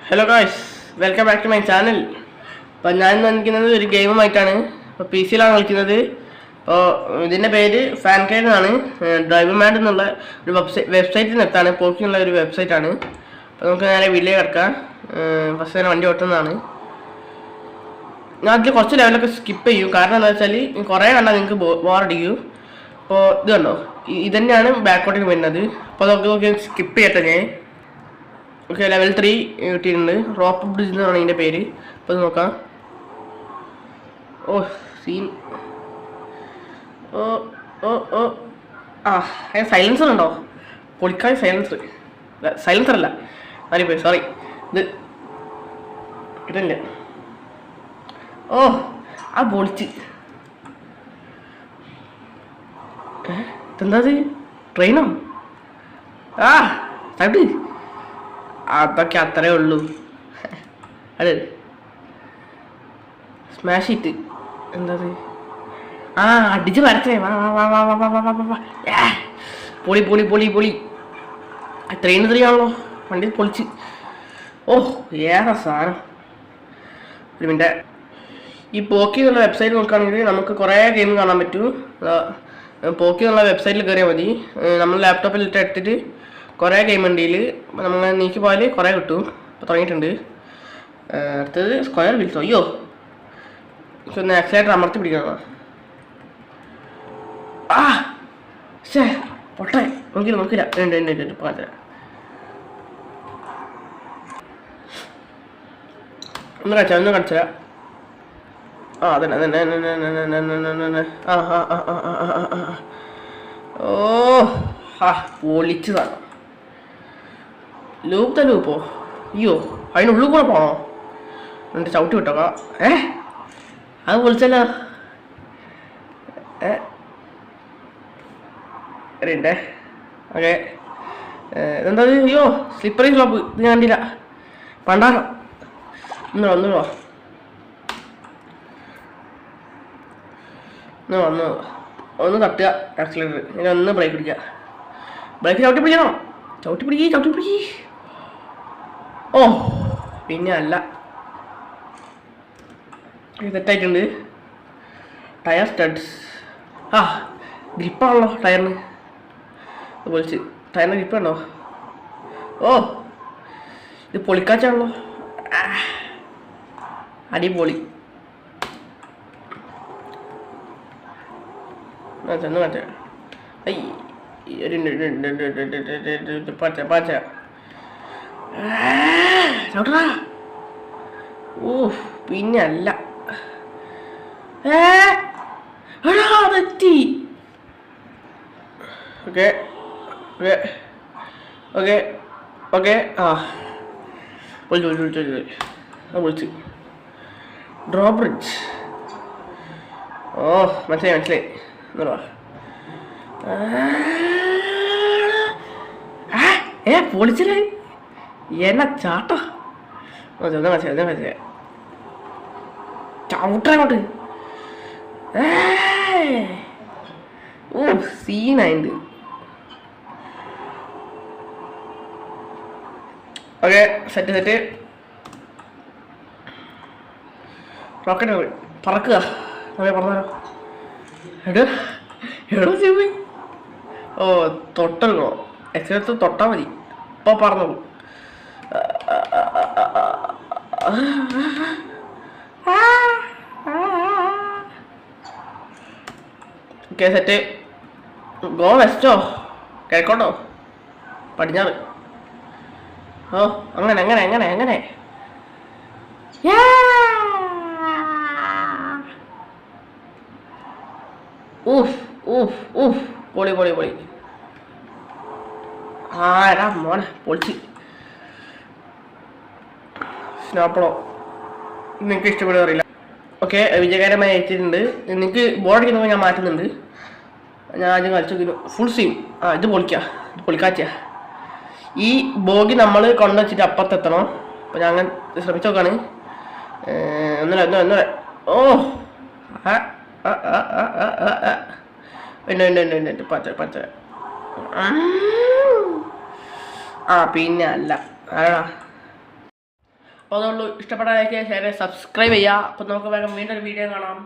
Hello guys, welcome back to my channel. അപ്പോൾ ഞാൻ വന്നിരിക്കുന്നത് ഒരു ഗെയിമുമായിട്ടാണ്. അപ്പോൾ പി സിയിലാണ് കളിക്കുന്നത്. അപ്പോൾ ഇതിൻ്റെ പേര് ഫാൻ കൈഡ് എന്നാണ്. ഡ്രൈവർ മാഡ് എന്നുള്ള ഒരു വെബ്സൈറ്റിൽ നിന്നെത്താണ്, പോക്കിയുള്ള ഒരു വെബ്സൈറ്റാണ്. അപ്പോൾ നമുക്ക് നേരെ വീട്ടിൽ കിടക്കാം. ഫസ്റ്റ് തന്നെ വണ്ടി ഓട്ടുന്നതാണ്. ഞാൻ അതിൽ കുറച്ച് ലെവലൊക്കെ സ്കിപ്പ് ചെയ്യും. കാരണം എന്താ വെച്ചാൽ കുറേ കണ്ടാൽ നിങ്ങൾക്ക് ബോറടിക്കും. അപ്പോൾ ഇത് കണ്ടോ, ഇതന്നെയാണ് ബാക്കോട്ടേക്ക് വരുന്നത്. അപ്പോൾ നമുക്ക് സ്കിപ്പ് ചെയ്യട്ടെ ഞാൻ. ഓക്കെ, ലെവൽ 3 കിട്ടിയിട്ടുണ്ട്. റോപ്പ് ബ്രിഡ്ജ് എന്ന് പറയുന്ന ഇതിൻ്റെ പേര്. അപ്പോൾ ഇത് നോക്കാം. ഓ സീൻ, ഓ ഓ ഓ ആ സൈലൻസർ ഉണ്ടോ? പൊളിക്കാൻ സൈലൻസർ അല്ല, മാറിപ്പോയി, സോറി. ഇത് കിട്ടില്ല. ഓ ആ പൊളിച്ച്. ഇതെന്താ, ട്രെയിനോ? ആ തട്ട്, അതൊക്കെ അത്രേ ഉള്ളൂ. അത് സ്മാഷ് ഇറ്റ്. എന്താ ആ അടിച്ച് വരച്ചേ. പൊളി പൊളി പൊളി പൊളി. ട്രെയിൻ 3 ആണല്ലോ, വണ്ടി പൊളിച്ച്. ഓ ഏറെ സാധനം. ഒരു മിനിറ്റ്. ഈ പോക്കി എന്നുള്ള വെബ്സൈറ്റ് നോക്കുകയാണെങ്കിൽ നമുക്ക് കുറേ ഗെയിം കാണാൻ പറ്റും. പോക്കി എന്നുള്ള വെബ്സൈറ്റിൽ കയറിയാൽ മതി. നമ്മൾ ലാപ്ടോപ്പിൽ എടുത്തിട്ട് കുറേ ഗെയിം ഉണ്ട് ഇതിൽ. നമ്മൾ നീക്കി പോയാൽ കുറേ കിട്ടും. ഇപ്പോൾ തുടങ്ങിയിട്ടുണ്ട്. അടുത്തത് സ്ക്വയർ വീൽസോ. അയ്യോ, ഒന്ന് ആക്സിലേറ്റർ അമർത്തി പിടിക്കണം. ആ ശേ പൊട്ടെ, നോക്കില്ല. ഉണ്ട് പാത്ര. ഒന്ന് കളിച്ചാ. ആ അതന്നെ. ആ ആ ആ ആ ആ ഓ ആ പൊളിച്ചതാണ്. ലൂപ്പോ? അയ്യോ, അതിനുള്ളിൽ കൂടെ പോണോ? എന്നിട്ട് ചവിട്ടി വിട്ടോക്കാ. അത് പൊളിച്ചല്ലോ. അറിയണ്ടേ? ഓക്കെ, ഇതെന്താ? അയ്യോ, സ്ലിപ്പറി സ്ലോപ്പ്. ഇത് ഞാൻ കണ്ടില്ല. പണ്ടാരം. ഒന്നുകൂടെ ഒന്ന് തട്ടുക ആക്സിലേറ്റർ. ഇനി ഒന്ന് ബ്രേക്ക് പിടിക്കുക. ബ്രേക്ക് ചവിട്ടി പിടിക്കണം. ചവിട്ടി പിടിക്കി. ഓ പിന്നെ അല്ല, തെറ്റായിട്ടുണ്ട്. Tyre studs. ആ ഗ്രിപ്പാണല്ലോ ടയറിന്. പൊളിച്ച്. ടയറിന് ഗ്രിപ്പുണ്ടോ? ഓ ഇത് പൊളിക്കാച്ചാണല്ലോ. അടിപൊളി. ചെന്ന് മാറ്റ. പാച്ച ചവിട്ടാ. ഓ പിന്നെ അല്ല. തെറ്റി. Okay okay okay okay. ആ വിളിച്ചു. Drawbridge. ഓ മനസ്സിലായി. പൊളിച്ചില്ലേ എന്നാ ചാട്ടോ. ചവിട്ടങ്ങോട്ട്. ഓ സീനായിണ്ട്. Okay, set. റോക്കറ്റ് പറക്കുക. പറഞ്ഞാലോ. എടോ ചെവി. ഓ തൊട്ടെടുക്കണോ? എക്സിലെടുത്ത് തൊട്ടാ മതി. ഇപ്പോൾ പറഞ്ഞോളൂ. Okay set. ഗോ വെസ്റ്റോ കിഴക്കോട്ടോ പടിഞ്ഞാറ്? ഓ അങ്ങനെ. പൊളി. ആരാ മോനെ പൊളിച്ച്. സ്നാപ്പളോ നിങ്ങൾക്ക് ഇഷ്ടപ്പെടുക അറിയില്ല. ഓക്കെ, വിജയകരമായി അയച്ചിട്ടുണ്ട്. നിങ്ങൾക്ക് ബോർഡടിക്കുന്നപ്പോൾ ഞാൻ മാറ്റുന്നുണ്ട്. ഞാൻ ആദ്യം കളിച്ചു ഫുൾ സ്വിം. ഇത് പൊളിക്കാച്ച. ഈ ബോഗി നമ്മൾ കൊണ്ടുവച്ചിട്ട് അപ്പുറത്തെത്തണം. അപ്പോൾ ഞാൻ അങ്ങനെ ശ്രമിച്ചു നോക്കാണ്. ഒന്നര. ഓ പച്ച. ആ പിന്നെ അല്ല. ആരാടാ? അപ്പോൾ അതുള്ളൂ. ഇഷ്ടപ്പെട്ട ലൈക്ക് ചെയ്യുക, ഷെയർ ചെയ്യുക, സബ്സ്ക്രൈബ് ചെയ്യുക. അപ്പോൾ നമുക്ക് വേഗം വീണ്ടും ഒരു വീഡിയോ കാണാം.